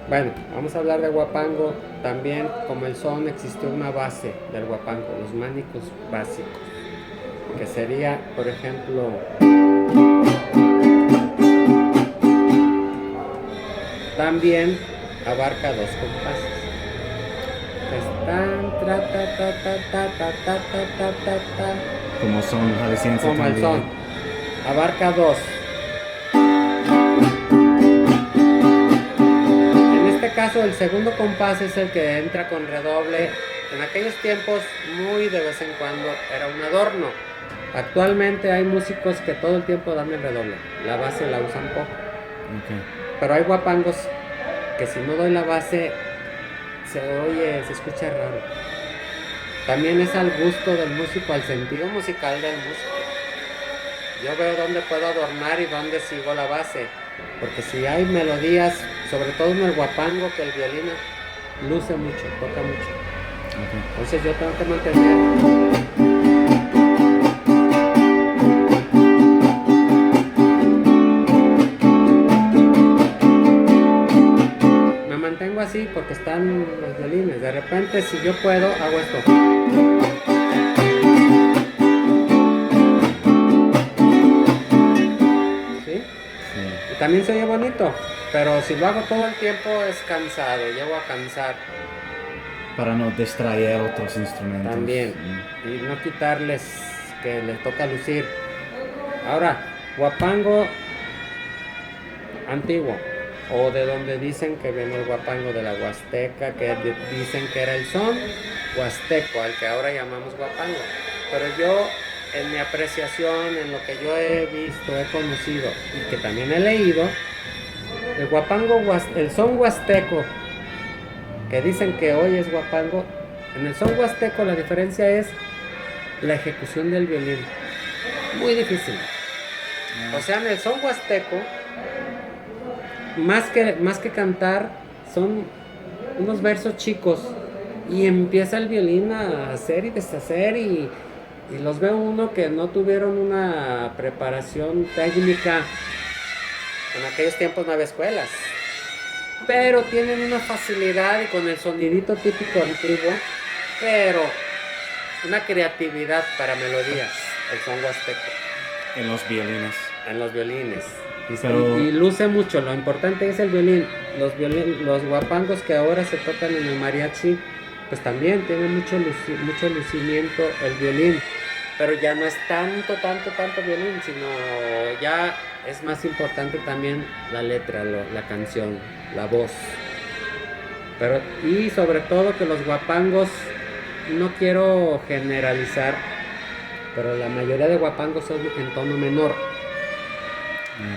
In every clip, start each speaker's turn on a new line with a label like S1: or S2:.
S1: Bueno, vamos a hablar de guapango. También, como el son, existió una base del guapango, los mánicos básicos, que sería, por ejemplo, también abarca dos compases. Están tra ta ta ta ta ta ta ta ta ta ta,
S2: Como son jalisciense
S1: como el son.
S2: también.
S1: Abarca dos. En este caso, el segundo compás es el que entra con redoble. En aquellos tiempos, muy de vez en cuando, era un adorno. Actualmente hay músicos que todo el tiempo dan el redoble. La base la usan poco.
S2: Okay.
S1: Pero hay guapangos que si no doy la base, se oye, se escucha raro. También es al gusto del músico, al sentido musical del músico. Yo veo dónde puedo adornar y dónde sigo la base. Porque si hay melodías, sobre todo en el guapango, que el violín luce mucho, toca mucho.
S2: Okay.
S1: Entonces yo tengo que mantener. Me mantengo así porque están los violines. De repente, si yo puedo, hago esto. ¿Sí?
S2: Sí.
S1: Y también se oye bonito. Pero si lo hago todo el tiempo es cansado, llego a cansar
S2: Para no distraer otros instrumentos.
S1: también. Y no quitarles que les toca lucir. Ahora, guapango antiguo, o de donde dicen que viene el guapango de la Huasteca, que dicen que era el son huasteco, al que ahora llamamos guapango. Pero yo, en mi apreciación, en lo que yo he visto, he conocido y que también he leído, el guapango, el son huasteco, que dicen que hoy es guapango, en el son huasteco la diferencia es la ejecución del violín. Muy difícil. O sea, en el son huasteco, más que cantar, son unos versos chicos y empieza el violín a hacer y deshacer y los ve uno que no tuvieron una preparación técnica. En aquellos tiempos no había escuelas, pero tienen una facilidad y con el sonidito típico antiguo, pero una creatividad para melodías, el son huasteco,
S2: En los violines.
S1: en los violines.
S2: Pero
S1: Y luce mucho, lo importante es el violín. Los guapangos que ahora se tocan en el mariachi, pues también tienen mucho lucimiento el violín. Pero ya no es tanto violín, sino ya es más importante también la letra, la canción, la voz. Pero, y sobre todo que los guapangos, no quiero generalizar, pero la mayoría de guapangos son en tono menor.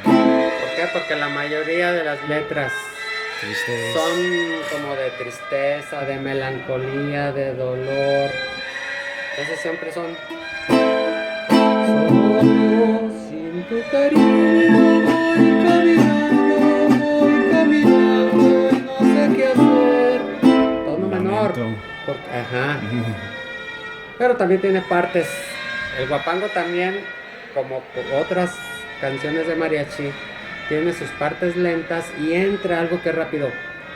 S1: ¿Por qué? Porque la mayoría de las letras
S2: tristes.
S1: son como de tristeza, de melancolía, de dolor. Entonces siempre son solo sin tu cariño voy caminando y no sé qué hacer. Tono menor.
S2: Lamento.
S1: Ajá. Pero también tiene partes. El guapango también, como otras canciones de mariachi, tiene sus partes lentas y entra algo que es rápido.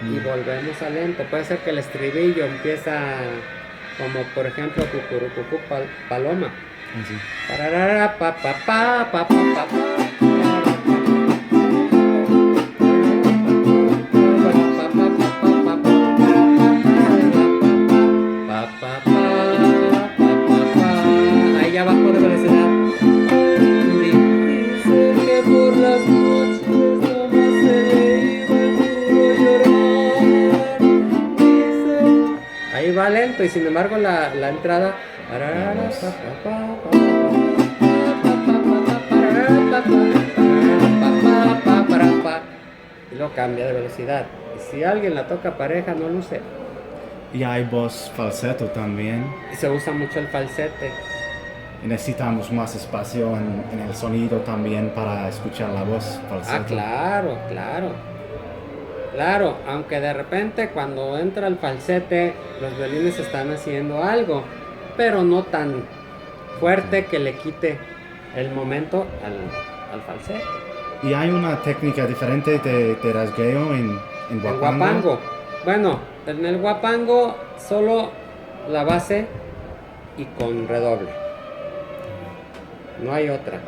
S1: Y volvemos a lento. Puede ser que el estribillo empieza como por ejemplo Cucurucucú Paloma.
S2: Así.
S1: Pararara, pa, pa, pa, pa, pa, pa, pa. Ahí ya bajó de velocidad. Dice que por las noches nomás se le iba el puro llorar. Dice. Ahí va lento y sin embargo la entrada. Y lo cambia de velocidad. Y si alguien la toca pareja, no luce.
S2: Y hay voz falseto también.
S1: Y se usa mucho el falsete.
S2: Y necesitamos más espacio en el sonido también para escuchar la voz falseto.
S1: Ah, claro, claro. Claro, aunque de repente cuando entra el falsete, los violines están haciendo algo, pero no tan fuerte que le quite el momento al falsete.
S2: Y hay una técnica diferente de rasgueo en En
S1: En
S2: guapango.
S1: guapango. Bueno, en el guapango solo la base y con redoble. No hay otra.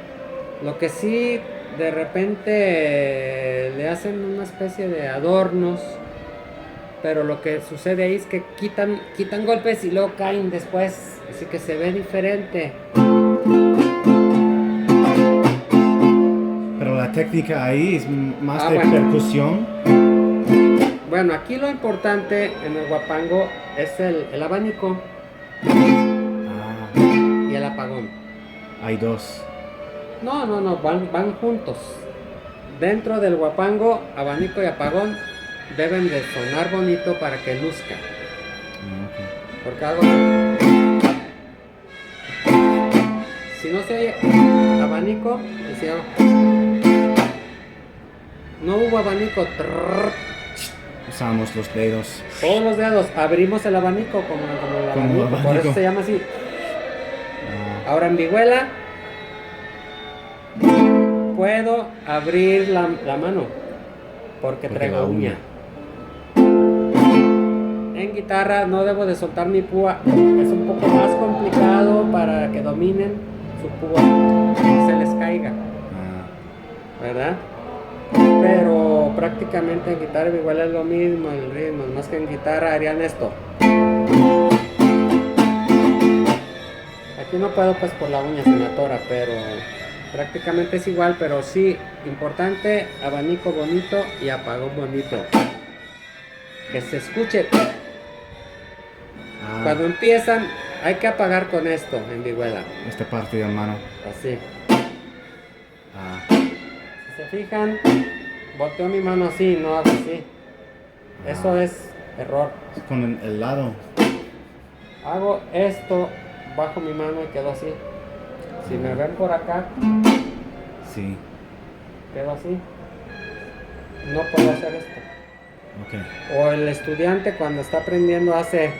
S1: Lo que sí, de repente le hacen una especie de adornos, pero lo que sucede ahí es que quitan golpes y luego caen después, así que se ve diferente.
S2: Pero la técnica ahí es más
S1: Ah,
S2: de
S1: bueno.
S2: percusión.
S1: Bueno, aquí lo importante en el guapango es el abanico
S2: Ah,
S1: y el apagón.
S2: hay dos.
S1: No, van juntos. Dentro del guapango, abanico y apagón deben de sonar bonito para que luzca.
S2: Ok.
S1: Porque hago... Si no se oye abanico, y si hago... No hubo abanico,
S2: Usamos los dedos.
S1: todos los dedos, abrimos el abanico como el
S2: Como
S1: abanico, por
S2: abanico.
S1: eso se llama así.
S2: Ah,
S1: Ahora en vihuela puedo abrir la mano porque
S2: Porque
S1: traigo
S2: la
S1: uña.
S2: uña.
S1: En guitarra no debo de soltar mi púa, es un poco más complicado para que dominen su púa, no se les caiga,
S2: Ah,
S1: ¿verdad? Pero prácticamente en guitarra igual es lo mismo, el ritmo, más que en guitarra harían esto. Aquí no puedo pues por la uña se me atora, pero prácticamente es igual, pero sí, importante, abanico bonito y apagón bonito. Que se escuche.
S2: ah,
S1: Cuando empiezan, hay que apagar con esto en vihuela,
S2: esta parte de la mano.
S1: así.
S2: Ah,
S1: Si se fijan, volteo mi mano así, no hago así. Eso es error.
S2: con el lado.
S1: Hago esto, bajo mi mano y quedo así. Si me ven por acá,
S2: Sí.
S1: quedo así. No puedo hacer esto.
S2: Ok.
S1: O el estudiante cuando está aprendiendo hace...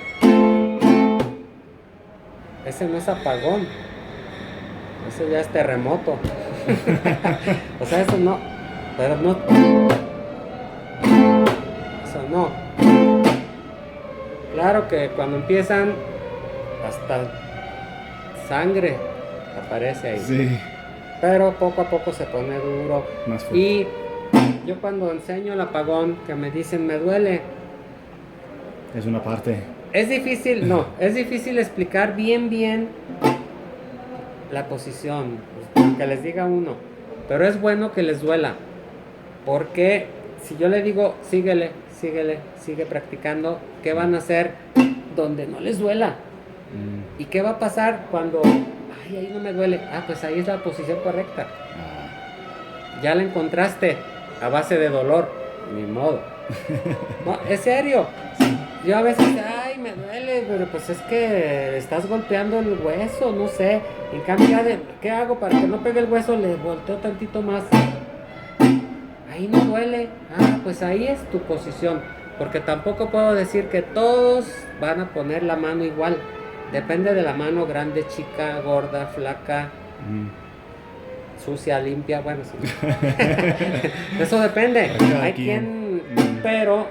S1: Ese no es apagón. Ese ya es terremoto. O sea, eso no. Pero no. Eso no. Claro que cuando empiezan, hasta sangre aparece ahí.
S2: Sí.
S1: Pero poco a poco se pone duro.
S2: Más fuerte.
S1: Y yo cuando enseño el apagón, que me dicen me duele,
S2: Es una parte.
S1: es difícil explicar bien la posición, que les diga uno, pero es bueno que les duela, porque si yo le digo síguele, sigue practicando, ¿qué van a hacer donde no les duela?
S2: Mm,
S1: ¿Y qué va a pasar cuando, ay, ahí no me duele? Ah, pues ahí es la posición correcta,
S2: ah,
S1: ya la encontraste a base de dolor, ni modo. No, es serio. Yo a veces, ay, me duele, pero pues es que estás golpeando el hueso, no sé. En cambio, ¿qué hago para que no pegue el hueso? Le volteo tantito más. Ahí no duele. Ah, pues ahí es tu posición. Porque tampoco puedo decir que todos van a poner la mano igual. Depende de la mano, grande, chica, gorda, flaca,
S2: mm.
S1: sucia, limpia, bueno, sí. Eso depende.
S2: Cada
S1: Hay
S2: quien.
S1: quien, pero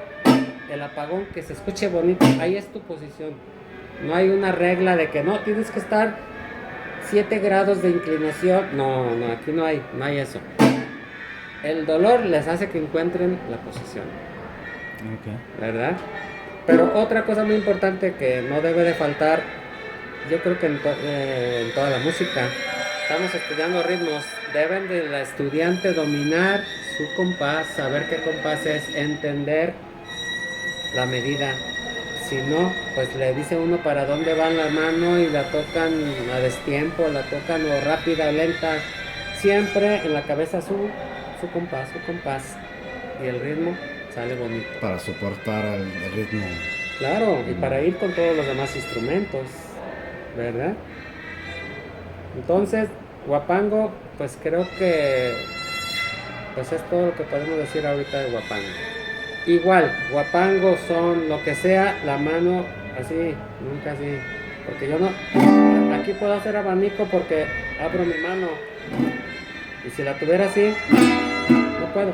S1: el apagón que se escuche bonito, ahí es tu posición. No hay una regla de que no, tienes que estar 7 grados de inclinación. No, aquí no hay eso. El dolor les hace que encuentren la posición,
S2: Ok.
S1: ¿verdad? Pero otra cosa muy importante que no debe de faltar, yo creo que en toda la música, estamos estudiando ritmos, deben de la estudiante dominar su compás, saber qué compás es, entender la medida. Si no, pues le dice uno para dónde va la mano y la tocan a destiempo, la tocan o rápida o lenta. Siempre en la cabeza su compás. Y el ritmo sale bonito.
S2: Para soportar el ritmo.
S1: Claro, y para ir con todos los demás instrumentos, ¿verdad? Entonces, guapango, pues creo que pues es todo lo que podemos decir ahorita de guapango. Igual, guapango, son lo que sea, la mano así, nunca así, porque yo no, aquí puedo hacer abanico porque abro mi mano, y si la tuviera así, no puedo.